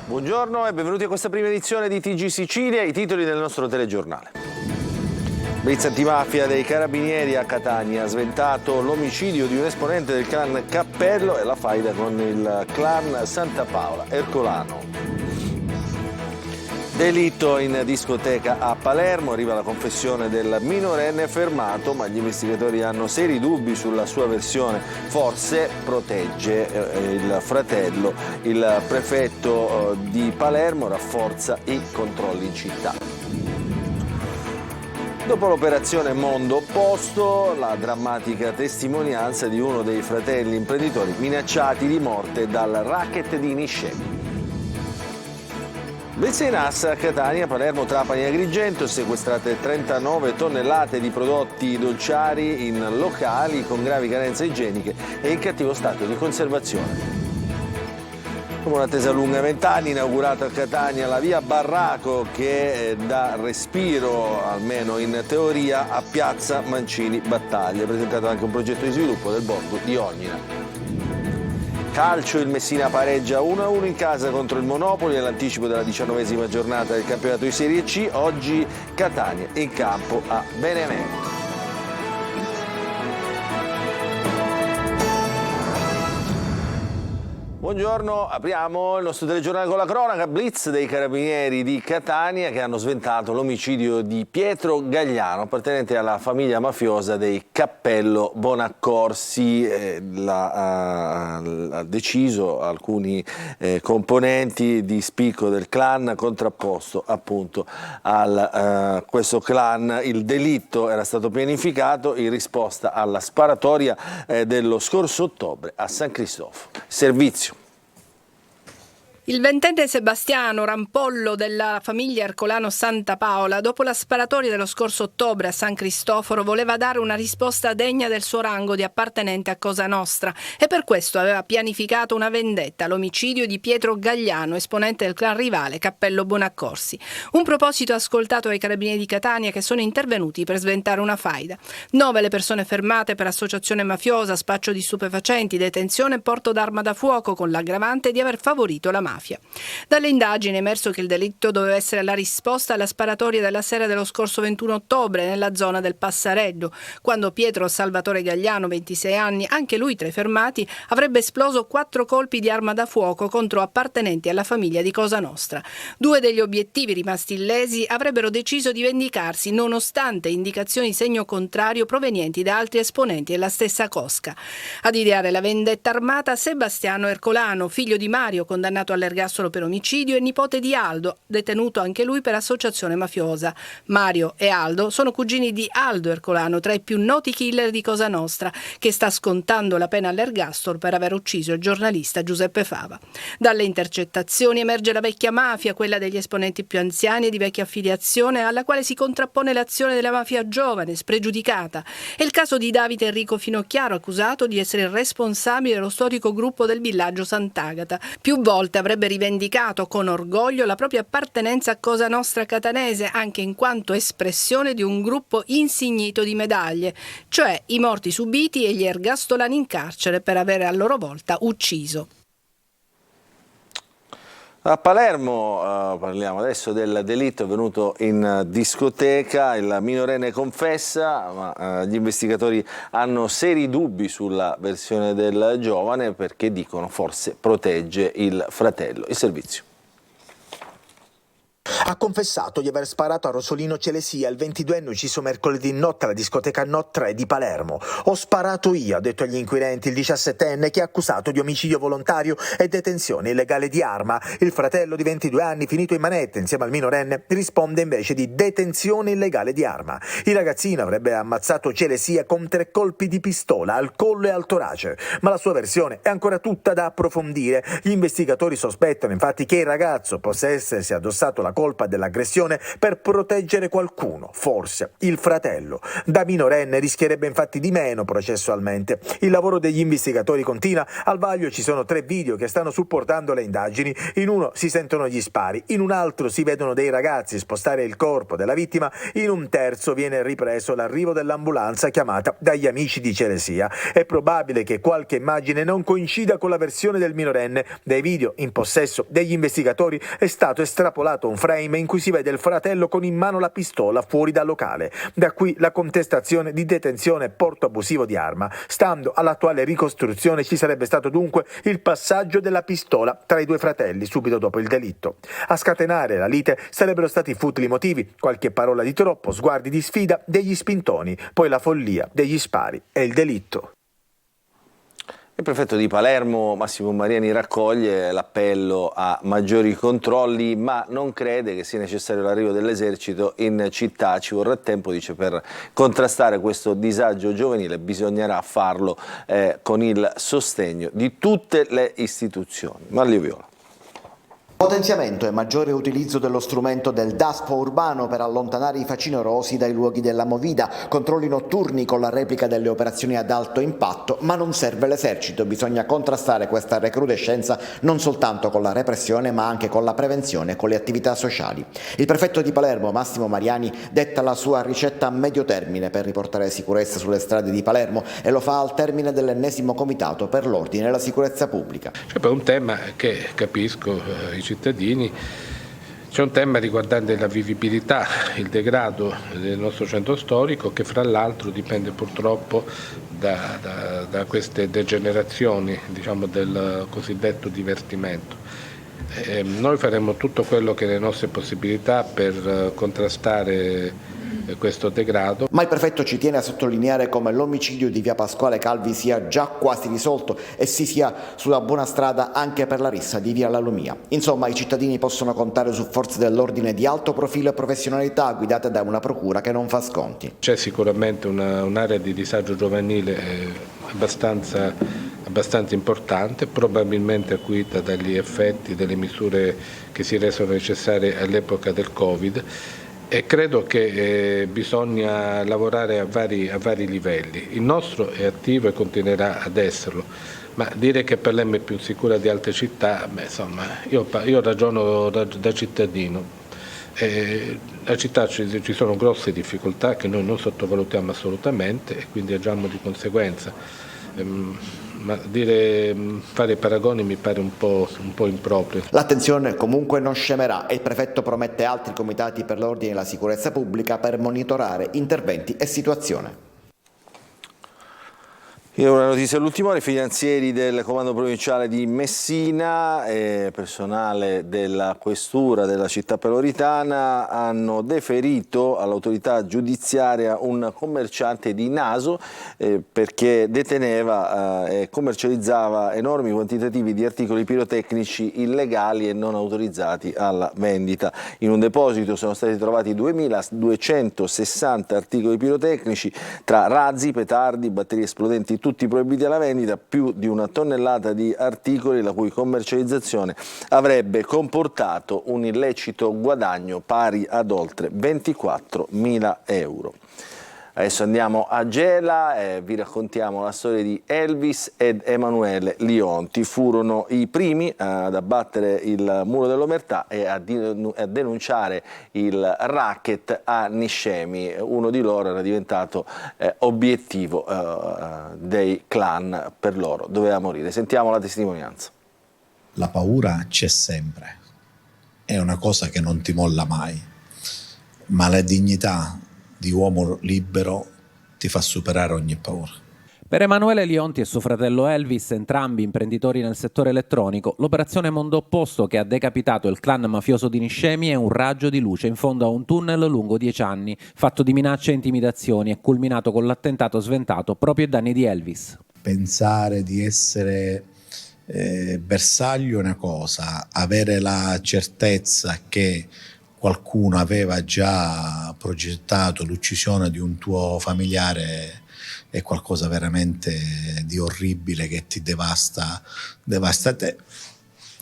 Buongiorno e benvenuti a questa prima edizione di TG Sicilia, i titoli del nostro telegiornale. Blitz antimafia dei Carabinieri a Catania ha sventato l'omicidio di un esponente del clan Cappello e la faida con il clan Santa Paola Ercolano. Delitto in discoteca a Palermo, arriva la confessione del minorenne fermato, ma gli investigatori hanno seri dubbi sulla sua versione. Forse protegge il fratello. Il prefetto di Palermo rafforza i controlli in città. Dopo l'operazione Mondo Opposto, la drammatica testimonianza di uno dei fratelli imprenditori minacciati di morte dal racket di Niscemi. Blitz in Assa a Catania, Palermo, Trapani e Agrigento, sequestrate 39 tonnellate di prodotti dolciari in locali con gravi carenze igieniche e in cattivo stato di conservazione. Dopo un'attesa lunga 20 anni, inaugurato a Catania la via Barraco che dà respiro, almeno in teoria, a Piazza Mancini Battaglia. Presentato anche un progetto di sviluppo del borgo di Ognina. Calcio, il Messina pareggia 1-1 in casa contro il Monopoli nell'anticipo della 19ª giornata del campionato di Serie C. Oggi Catania in campo a Benevento. Buongiorno, apriamo il nostro telegiornale con la cronaca. Blitz dei Carabinieri di Catania che hanno sventato l'omicidio di Pietro Gagliano, appartenente alla famiglia mafiosa dei Cappello Bonaccorsi. Ha deciso alcuni componenti di spicco del clan, contrapposto appunto a questo clan. Il delitto era stato pianificato in risposta alla sparatoria dello scorso ottobre a San Cristoforo. Servizio. Il ventenne Sebastiano, rampollo della famiglia Ercolano Santa Paola, dopo la sparatoria dello scorso ottobre a San Cristoforo, voleva dare una risposta degna del suo rango di appartenente a Cosa Nostra e per questo aveva pianificato una vendetta, l'omicidio di Pietro Gagliano, esponente del clan rivale Cappello Bonaccorsi. Un proposito ascoltato ai Carabinieri di Catania che sono intervenuti per sventare una faida. 9 le persone fermate per associazione mafiosa, spaccio di stupefacenti, detenzione e porto d'arma da fuoco con l'aggravante di aver favorito la mafia. Dalle indagini è emerso che il delitto doveva essere la risposta alla sparatoria della sera dello scorso 21 ottobre nella zona del Passareggio, quando Pietro Salvatore Gagliano, 26 anni, anche lui tra i fermati, avrebbe esploso 4 colpi di arma da fuoco contro appartenenti alla famiglia di Cosa Nostra. 2 degli obiettivi rimasti illesi avrebbero deciso di vendicarsi nonostante indicazioni di segno contrario provenienti da altri esponenti della stessa cosca. Ad ideare la vendetta armata Sebastiano Ercolano, figlio di Mario, condannato all'ergastolo per omicidio, e nipote di Aldo, detenuto anche lui per associazione mafiosa. Mario e Aldo sono cugini di Aldo Ercolano, tra i più noti killer di Cosa Nostra, che sta scontando la pena all'ergastolo per aver ucciso il giornalista Giuseppe Fava. Dalle intercettazioni emerge la vecchia mafia, quella degli esponenti più anziani e di vecchia affiliazione, alla quale si contrappone l'azione della mafia giovane, spregiudicata. È il caso di Davide Enrico Finocchiaro, accusato di essere il responsabile dello storico gruppo del villaggio Sant'Agata. Più volte avrebbe rivendicato con orgoglio la propria appartenenza a Cosa Nostra catanese, anche in quanto espressione di un gruppo insignito di medaglie, cioè i morti subiti e gli ergastolani in carcere per avere a loro volta ucciso. A Palermo parliamo adesso del delitto avvenuto in discoteca. Il minorenne confessa, ma gli investigatori hanno seri dubbi sulla versione del giovane perché dicono forse protegge il fratello. Il servizio. Ha confessato di aver sparato a Rosolino Celesia, il 22enne ucciso mercoledì notte alla discoteca No 3 di Palermo. Ho sparato io, ha detto agli inquirenti il 17enne, che è accusato di omicidio volontario e detenzione illegale di arma. Il fratello di 22 anni, finito in manette insieme al minorenne, risponde invece di detenzione illegale di arma. Il ragazzino avrebbe ammazzato Celesia con 3 colpi di pistola al collo e al torace, ma la sua versione è ancora tutta da approfondire. Gli investigatori sospettano infatti che il ragazzo possa essersi addossato la colpa colpa dell'aggressione per proteggere qualcuno, forse il fratello. Da minorenne rischierebbe infatti di meno processualmente. Il lavoro degli investigatori continua. Al vaglio ci sono 3 video che stanno supportando le indagini. In uno si sentono gli spari, in un altro si vedono dei ragazzi spostare il corpo della vittima, in un terzo viene ripreso l'arrivo dell'ambulanza chiamata dagli amici di Celesìa. È probabile che qualche immagine non coincida con la versione del minorenne. Dai video in possesso degli investigatori è stato estrapolato un frame in cui si vede il fratello con in mano la pistola fuori dal locale. Da qui la contestazione di detenzione e porto abusivo di arma. Stando all'attuale ricostruzione ci sarebbe stato dunque il passaggio della pistola tra i 2 fratelli subito dopo il delitto. A scatenare la lite sarebbero stati futili motivi, qualche parola di troppo, sguardi di sfida degli spintoni, poi la follia degli spari e il delitto. Il prefetto di Palermo, Massimo Mariani, raccoglie l'appello a maggiori controlli, ma non crede che sia necessario l'arrivo dell'esercito in città. Ci vorrà tempo, dice, per contrastare questo disagio giovanile. Bisognerà farlo con il sostegno di tutte le istituzioni. Manlio Viola. Potenziamento e maggiore utilizzo dello strumento del DASPO urbano per allontanare i facinorosi dai luoghi della movida, controlli notturni con la replica delle operazioni ad alto impatto, ma non serve l'esercito, bisogna contrastare questa recrudescenza non soltanto con la repressione ma anche con la prevenzione e con le attività sociali. Il prefetto di Palermo, Massimo Mariani, detta la sua ricetta a medio termine per riportare sicurezza sulle strade di Palermo e lo fa al termine dell'ennesimo comitato per l'ordine e la sicurezza pubblica. C'è poi un tema che capisco i cittadini, c'è un tema riguardante la vivibilità, il degrado del nostro centro storico che fra l'altro dipende purtroppo da queste degenerazioni, diciamo, del cosiddetto divertimento. Noi faremo tutto quello che è le nostre possibilità per contrastare questo degrado. Ma il prefetto ci tiene a sottolineare come l'omicidio di via Pasquale Calvi sia già quasi risolto e si sia sulla buona strada anche per la rissa di via La Lumia. Insomma, i cittadini possono contare su forze dell'ordine di alto profilo e professionalità guidate da una procura che non fa sconti. C'è sicuramente un'area di disagio giovanile abbastanza importante, probabilmente acuita dagli effetti delle misure che si resero necessarie all'epoca del Covid. E credo che bisogna lavorare a vari livelli. Il nostro è attivo e continuerà ad esserlo, ma dire che Palermo è più sicura di altre città, insomma, io ragiono da cittadino. A città ci sono grosse difficoltà che noi non sottovalutiamo assolutamente e quindi agiamo di conseguenza. Ma fare paragoni mi pare un po' improprio. L'attenzione comunque non scemerà e il prefetto promette altri comitati per l'ordine e la sicurezza pubblica per monitorare interventi e situazione. E una notizia all'ultimo ora: i finanzieri del comando provinciale di Messina e personale della questura della città peloritana hanno deferito all'autorità giudiziaria un commerciante di Naso perché deteneva e commercializzava enormi quantitativi di articoli pirotecnici illegali e non autorizzati alla vendita. In un deposito sono stati trovati 2.260 articoli pirotecnici tra razzi, petardi, batterie esplodenti, tutti proibiti alla vendita, più di 1 tonnellata di articoli la cui commercializzazione avrebbe comportato un illecito guadagno pari ad oltre 24.000 euro. Adesso andiamo a Gela e vi raccontiamo la storia di Elvis ed Emanuele Lionti. Furono i primi ad abbattere il muro dell'omertà e a denunciare il racket a Niscemi. Uno di loro era diventato obiettivo dei clan, per loro doveva morire. Sentiamo la testimonianza. La paura c'è sempre, è una cosa che non ti molla mai, ma la dignità di uomo libero ti fa superare ogni paura. Per Emanuele Lionti e suo fratello Elvis, entrambi imprenditori nel settore elettronico, l'operazione Mondo Opposto che ha decapitato il clan mafioso di Niscemi è un raggio di luce in fondo a un tunnel lungo 10 anni, fatto di minacce e intimidazioni e culminato con l'attentato sventato proprio ai danni di Elvis. Pensare di essere bersaglio è una cosa, avere la certezza che qualcuno aveva già progettato l'uccisione di un tuo familiare è qualcosa veramente di orribile che ti devasta te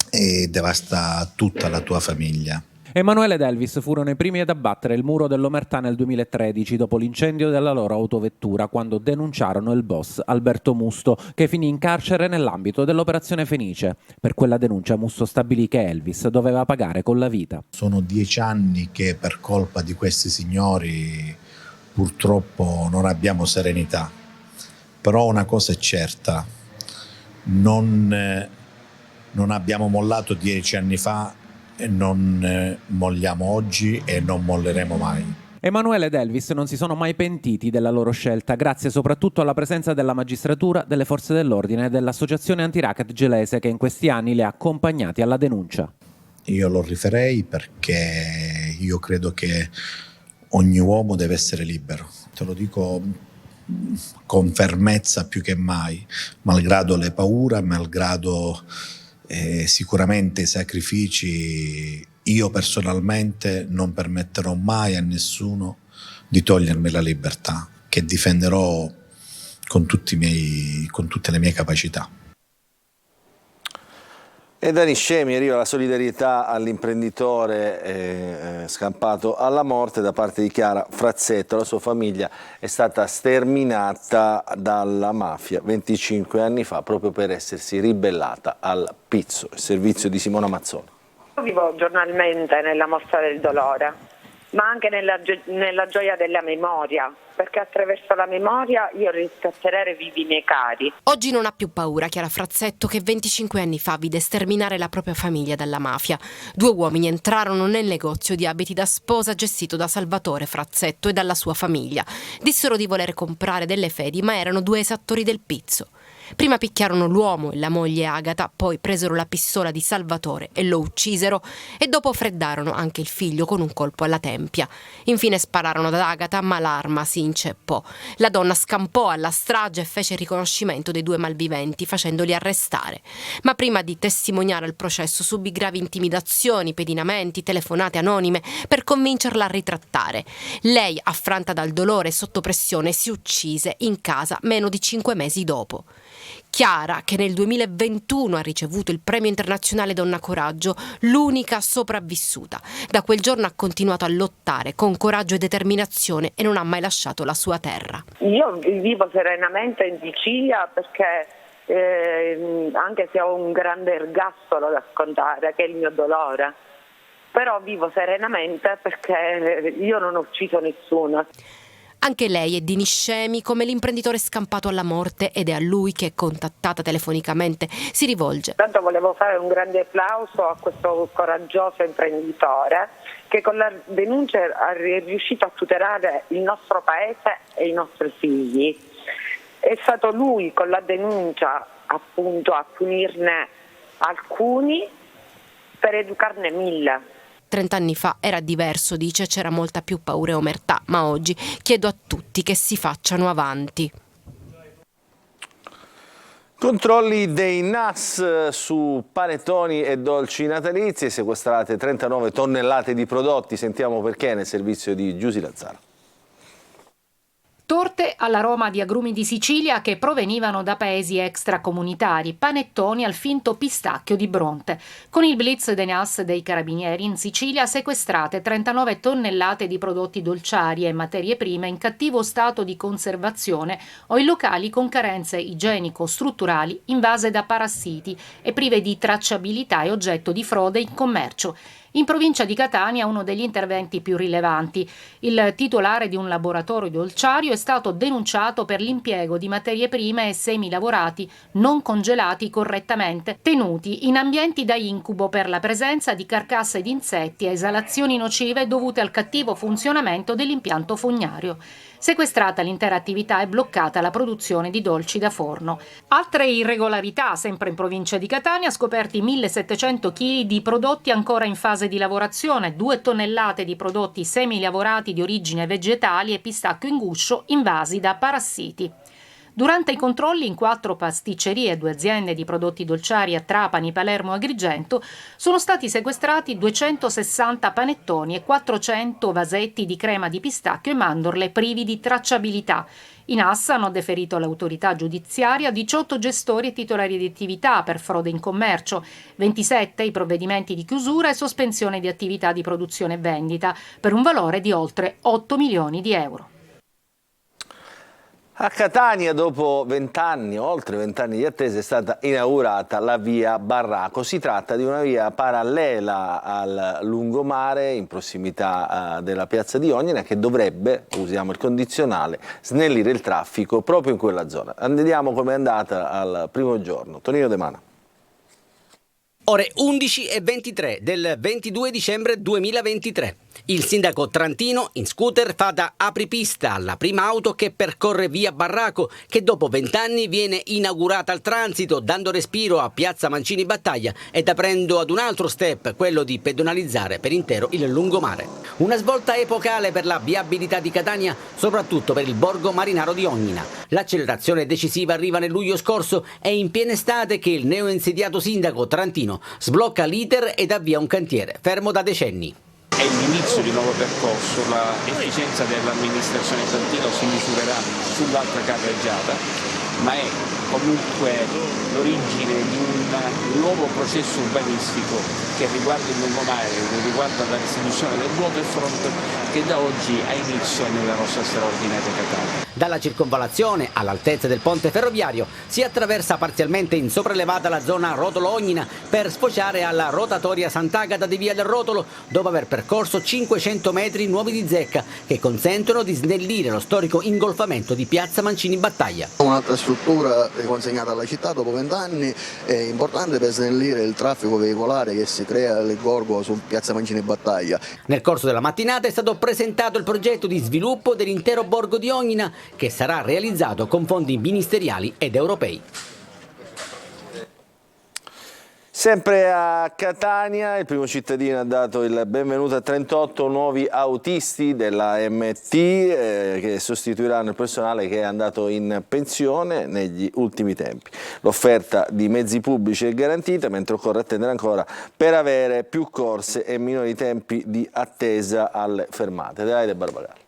e devasta tutta la tua famiglia. Emanuele ed Elvis furono i primi ad abbattere il muro dell'omertà nel 2013 dopo l'incendio della loro autovettura, quando denunciarono il boss Alberto Musto, che finì in carcere nell'ambito dell'operazione Fenice. Per quella denuncia Musto stabilì che Elvis doveva pagare con la vita. Sono 10 anni che per colpa di questi signori purtroppo non abbiamo serenità, però una cosa è certa, non abbiamo mollato 10 anni fa e non molliamo oggi e non molleremo mai. Emanuele ed Elvis non si sono mai pentiti della loro scelta, grazie soprattutto alla presenza della magistratura, delle forze dell'ordine e dell'associazione antiracket gelese, che in questi anni li ha accompagnati alla denuncia. Io lo rifarei perché io credo che ogni uomo deve essere libero, te lo dico con fermezza più che mai, malgrado le paure, malgrado sicuramente i sacrifici. Io personalmente non permetterò mai a nessuno di togliermi la libertà, che difenderò con tutte le mie capacità. E da Niscemi arriva la solidarietà all'imprenditore scampato alla morte da parte di Chiara Frazzetto. La sua famiglia è stata sterminata dalla mafia 25 anni fa proprio per essersi ribellata al pizzo. Il servizio di Simona Mazzoni. Io vivo giornalmente nella mostra del dolore, ma anche nella gioia della memoria, perché attraverso la memoria io riesco a tenere vivi i miei cari. Oggi non ha più paura Chiara Frazzetto, che 25 anni fa vide sterminare la propria famiglia dalla mafia. 2 uomini entrarono nel negozio di abiti da sposa gestito da Salvatore Frazzetto e dalla sua famiglia. Dissero di voler comprare delle fedi, ma erano 2 esattori del pizzo. Prima picchiarono l'uomo e la moglie Agata, poi presero la pistola di Salvatore e lo uccisero, e dopo freddarono anche il figlio con un colpo alla tempia. Infine spararono ad Agata, ma l'arma si inceppò. La donna scampò alla strage e fece riconoscimento dei 2 malviventi, facendoli arrestare. Ma prima di testimoniare al processo subì gravi intimidazioni, pedinamenti, telefonate anonime per convincerla a ritrattare. Lei, affranta dal dolore e sotto pressione, si uccise in casa meno di 5 mesi dopo. Chiara, che nel 2021 ha ricevuto il Premio Internazionale Donna Coraggio, l'unica sopravvissuta. Da quel giorno ha continuato a lottare con coraggio e determinazione e non ha mai lasciato la sua terra. Io vivo serenamente in Sicilia perché anche se ho un grande ergastolo da scontare, che è il mio dolore, però vivo serenamente perché io non ho ucciso nessuno. Anche lei è di Niscemi, come l'imprenditore scampato alla morte, ed è a lui che, contattata telefonicamente, si rivolge. Tanto volevo fare un grande applauso a questo coraggioso imprenditore che con la denuncia è riuscito a tutelare il nostro paese e i nostri figli. È stato lui con la denuncia appunto a punirne alcuni per educarne 1000. 30 anni fa era diverso, dice, c'era molta più paura e omertà, ma oggi chiedo a tutti che si facciano avanti. Controlli dei NAS su panettoni e dolci natalizi, sequestrate 39 tonnellate di prodotti, sentiamo perché nel servizio di Giusy Lazzaro. Torte all'aroma di agrumi di Sicilia che provenivano da paesi extracomunitari, panettoni al finto pistacchio di Bronte. Con il blitz dei NAS dei carabinieri in Sicilia sequestrate 39 tonnellate di prodotti dolciari e materie prime in cattivo stato di conservazione o in locali con carenze igienico-strutturali, invase da parassiti e prive di tracciabilità e oggetto di frode in commercio. In provincia di Catania uno degli interventi più rilevanti. Il titolare di un laboratorio dolciario è stato denunciato per l'impiego di materie prime e semi lavorati non congelati correttamente, tenuti in ambienti da incubo per la presenza di carcasse di insetti e esalazioni nocive dovute al cattivo funzionamento dell'impianto fognario. Sequestrata l'intera attività e bloccata la produzione di dolci da forno. Altre irregolarità, sempre in provincia di Catania, scoperti 1.700 kg di prodotti ancora in fase di lavorazione, 2 tonnellate di prodotti semi-lavorati di origine vegetali e pistacchio in guscio invasi da parassiti. Durante i controlli in 4 pasticcerie e 2 aziende di prodotti dolciari a Trapani, Palermo e Agrigento sono stati sequestrati 260 panettoni e 400 vasetti di crema di pistacchio e mandorle privi di tracciabilità. I NAS hanno deferito all'autorità giudiziaria 18 gestori e titolari di attività per frode in commercio, 27 i provvedimenti di chiusura e sospensione di attività di produzione e vendita, per un valore di oltre 8 milioni di euro. A Catania, dopo 20 anni, oltre 20 anni di attesa, è stata inaugurata la via Barraco. Si tratta di una via parallela al lungomare, in prossimità della piazza di Ognina, che dovrebbe, usiamo il condizionale, snellire il traffico proprio in quella zona. Andiamo come è andata al primo giorno. Tonino De Mana. Ore 11:23 del 22 dicembre 2023. Il sindaco trantino in scooter fa da apripista alla prima auto che percorre via Barraco, che dopo 20 anni viene inaugurata al transito, dando respiro a piazza Mancini Battaglia ed aprendo ad un altro step, quello di pedonalizzare per intero il lungomare. Una svolta epocale per la viabilità di Catania, soprattutto per il borgo marinaro di Ognina. L'accelerazione decisiva arriva nel luglio scorso e in piena estate che il neoinsediato sindaco trantino sblocca l'iter ed avvia un cantiere fermo da decenni. È l'inizio di un nuovo percorso, l'efficienza dell'amministrazione Trantino si misurerà sull'altra carreggiata, ma è comunque l'origine di un nuovo processo urbanistico che riguarda il lungomare, che riguarda la distribuzione del waterfront, che da oggi ha inizio nella nostra straordinaria Catania. Dalla circonvallazione all'altezza del ponte ferroviario si attraversa parzialmente in sopraelevata la zona Rotolo-Ognina per sfociare alla rotatoria Sant'Agata di Via del Rotolo, dopo aver percorso 500 metri nuovi di zecca che consentono di snellire lo storico ingolfamento di piazza Mancini Battaglia. Un'altra struttura consegnata alla città dopo 20 anni è importante per snellire il traffico veicolare che si crea nel gorgo su piazza Mancini Battaglia. Nel corso della mattinata è stato presentato il progetto di sviluppo dell'intero borgo di Ognina, che sarà realizzato con fondi ministeriali ed europei. Sempre a Catania, il primo cittadino ha dato il benvenuto a 38 nuovi autisti della MT che sostituiranno il personale che è andato in pensione negli ultimi tempi. L'offerta di mezzi pubblici è garantita, mentre occorre attendere ancora per avere più corse e minori tempi di attesa alle fermate. Adelaide Barbagallo.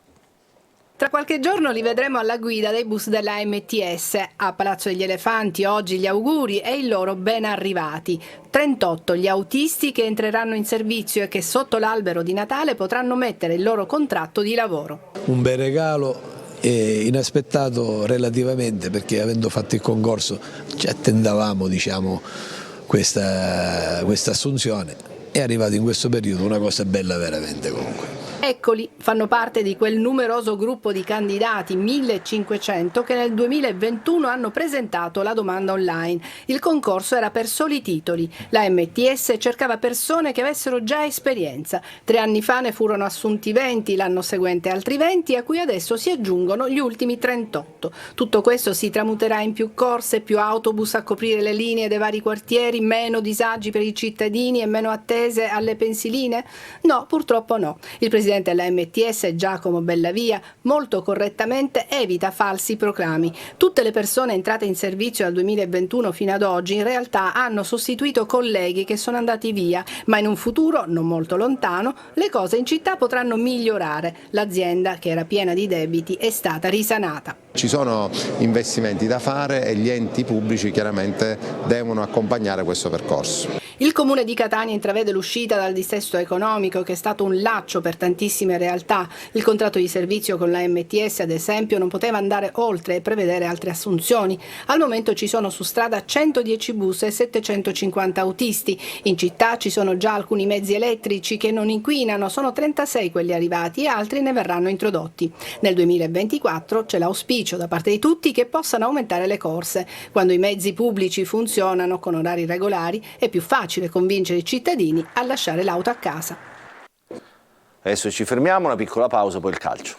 Tra qualche giorno li vedremo alla guida dei bus della MTS. A Palazzo degli Elefanti oggi gli auguri e i loro ben arrivati. 38 gli autisti che entreranno in servizio e che sotto l'albero di Natale potranno mettere il loro contratto di lavoro. Un bel regalo inaspettato relativamente, perché avendo fatto il concorso ci attendavamo questa assunzione. È arrivato in questo periodo una cosa bella veramente comunque. Eccoli, fanno parte di quel numeroso gruppo di candidati, 1500, che nel 2021 hanno presentato la domanda online. Il concorso era per soli titoli. La MTS cercava persone che avessero già esperienza. 3 anni fa ne furono assunti 20, l'anno seguente altri 20, a cui adesso si aggiungono gli ultimi 38. Tutto questo si tramuterà in più corse, più autobus a coprire le linee dei vari quartieri, meno disagi per i cittadini e meno attese alle pensiline? No, purtroppo no. Il presidente della MTS, Giacomo Bellavia, molto correttamente evita falsi proclami. Tutte le persone entrate in servizio dal 2021 fino ad oggi in realtà hanno sostituito colleghi che sono andati via, ma in un futuro non molto lontano le cose in città potranno migliorare. L'azienda, che era piena di debiti, è stata risanata. Ci sono investimenti da fare e gli enti pubblici chiaramente devono accompagnare questo percorso. Il Comune di Catania intravede l'uscita dal dissesto economico, che è stato un laccio per tantissime realtà. Il contratto di servizio con la MTS, ad esempio, non poteva andare oltre e prevedere altre assunzioni. Al momento ci sono su strada 110 bus e 750 autisti. In città ci sono già alcuni mezzi elettrici che non inquinano, sono 36 quelli arrivati e altri ne verranno introdotti. Nel 2024 c'è l'auspicio da parte di tutti che possano aumentare le corse. Quando i mezzi pubblici funzionano con orari regolari è più facile convincere i cittadini a lasciare l'auto a casa. Adesso ci fermiamo, una piccola pausa, poi il calcio.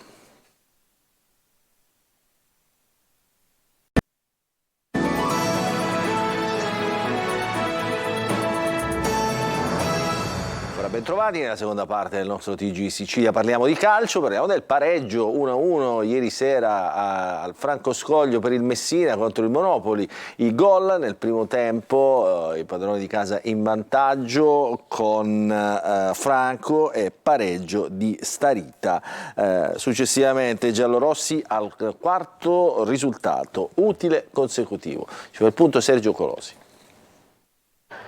Allora, bentrovati nella seconda parte del nostro TG Sicilia. Parliamo di calcio, parliamo del pareggio 1-1 ieri sera al Franco Scoglio per il Messina contro il Monopoli. I gol nel primo tempo, i padroni di casa in vantaggio con Franco e pareggio di Starita. Successivamente i giallorossi al quarto risultato utile consecutivo. Ci fa il punto Sergio Colosi.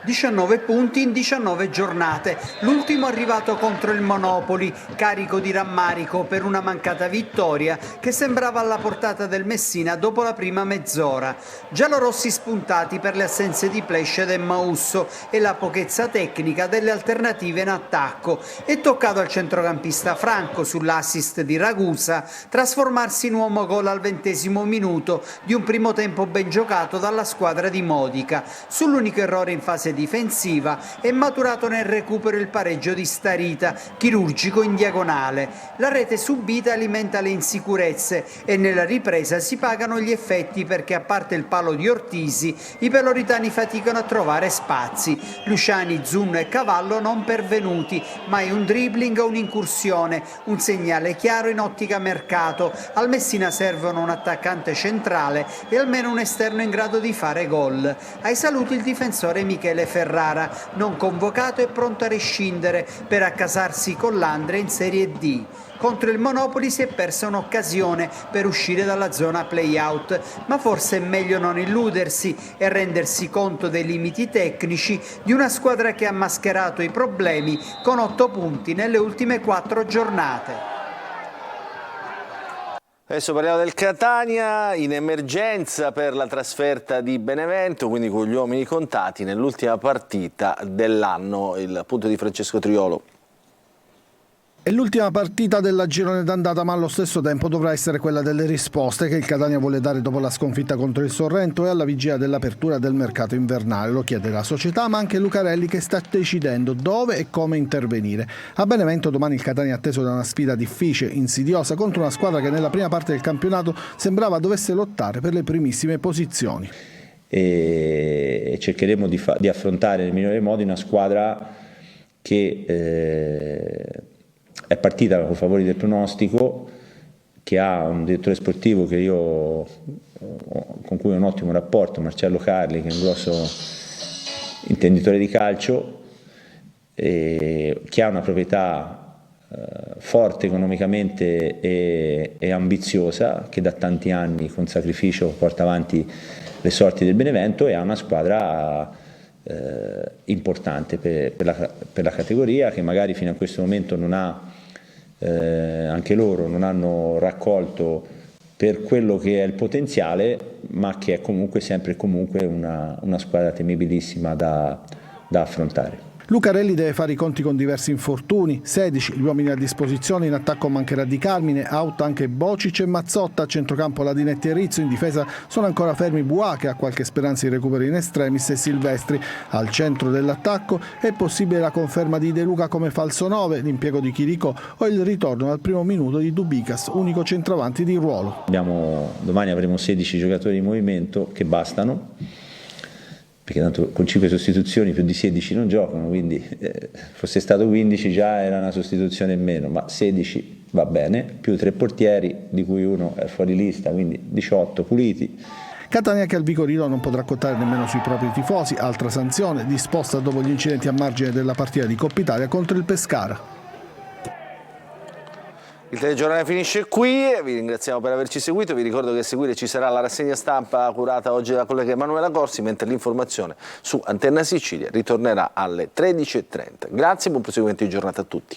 19 punti in 19 giornate, l'ultimo arrivato contro il Monopoli, carico di rammarico per una mancata vittoria che sembrava alla portata del Messina dopo la prima mezz'ora. Giallorossi spuntati per le assenze di Pleshed e Mausso e la pochezza tecnica delle alternative in attacco. È toccato al centrocampista Franco sull'assist di Ragusa trasformarsi in uomo gol al 20° minuto di un primo tempo ben giocato dalla squadra di Modica. Sull'unico errore in fase difensiva è maturato nel recupero il pareggio di Starita, chirurgico in diagonale. La rete subita alimenta le insicurezze e nella ripresa si pagano gli effetti perché a parte il palo di Ortisi i peloritani faticano a trovare spazi. Luciani, Zunno e Cavallo non pervenuti, mai un dribbling o un'incursione, un segnale chiaro in ottica mercato. Al Messina servono un attaccante centrale e almeno un esterno in grado di fare gol. Ai saluti il difensore Michele Ferrara, non convocato e pronto a rescindere per accasarsi con l'Andre in Serie D. Contro il Monopoli si è persa un'occasione per uscire dalla zona play-out, ma forse è meglio non illudersi e rendersi conto dei limiti tecnici di una squadra che ha mascherato i problemi con 8 punti nelle ultime 4 giornate. Adesso parliamo del Catania, in emergenza per la trasferta di Benevento, quindi con gli uomini contati nell'ultima partita dell'anno, il punto di Francesco Triolo. È l'ultima partita della girone d'andata, ma allo stesso tempo dovrà essere quella delle risposte che il Catania vuole dare dopo la sconfitta contro il Sorrento e alla vigilia dell'apertura del mercato invernale. Lo chiede la società, ma anche Lucarelli, che sta decidendo dove e come intervenire. A Benevento domani il Catania è atteso da una sfida difficile, insidiosa, contro una squadra che nella prima parte del campionato sembrava dovesse lottare per le primissime posizioni. E cercheremo di affrontare nel migliore modo una squadra che è partita con favori del pronostico, che ha un direttore sportivo con cui ho un ottimo rapporto, Marcello Carli, che è un grosso intenditore di calcio, che ha una proprietà forte economicamente e ambiziosa, che da tanti anni con sacrificio porta avanti le sorti del Benevento, e ha una squadra importante per la categoria, che magari fino a questo momento non ha, anche loro non hanno raccolto per quello che è il potenziale, ma che è comunque sempre una squadra temibilissima da affrontare. Lucarelli deve fare i conti con diversi infortuni, 16 gli uomini a disposizione, in attacco mancherà Di Carmine, out anche Bocic e Mazzotta, a centrocampo Ladinetti e Rizzo, in difesa sono ancora fermi Buà, che ha qualche speranza di recupero in extremis, e Silvestri. Al centro dell'attacco è possibile la conferma di De Luca come falso 9, l'impiego di Chirico o il ritorno al primo minuto di Dubicas, unico centravanti di ruolo. Domani avremo 16 giocatori in movimento che bastano, perché tanto con 5 sostituzioni più di 16 non giocano, quindi fosse stato 15 già era una sostituzione in meno, ma 16 va bene, più 3 portieri, di cui uno è fuori lista, quindi 18 puliti. Catania che al Vicorino non potrà contare nemmeno sui propri tifosi, altra sanzione disposta dopo gli incidenti a margine della partita di Coppa Italia contro il Pescara. Il telegiornale finisce qui, vi ringraziamo per averci seguito, vi ricordo che a seguire ci sarà la rassegna stampa curata oggi dalla collega Emanuela Corsi, mentre l'informazione su Antenna Sicilia ritornerà alle 13:30. Grazie e buon proseguimento di giornata a tutti.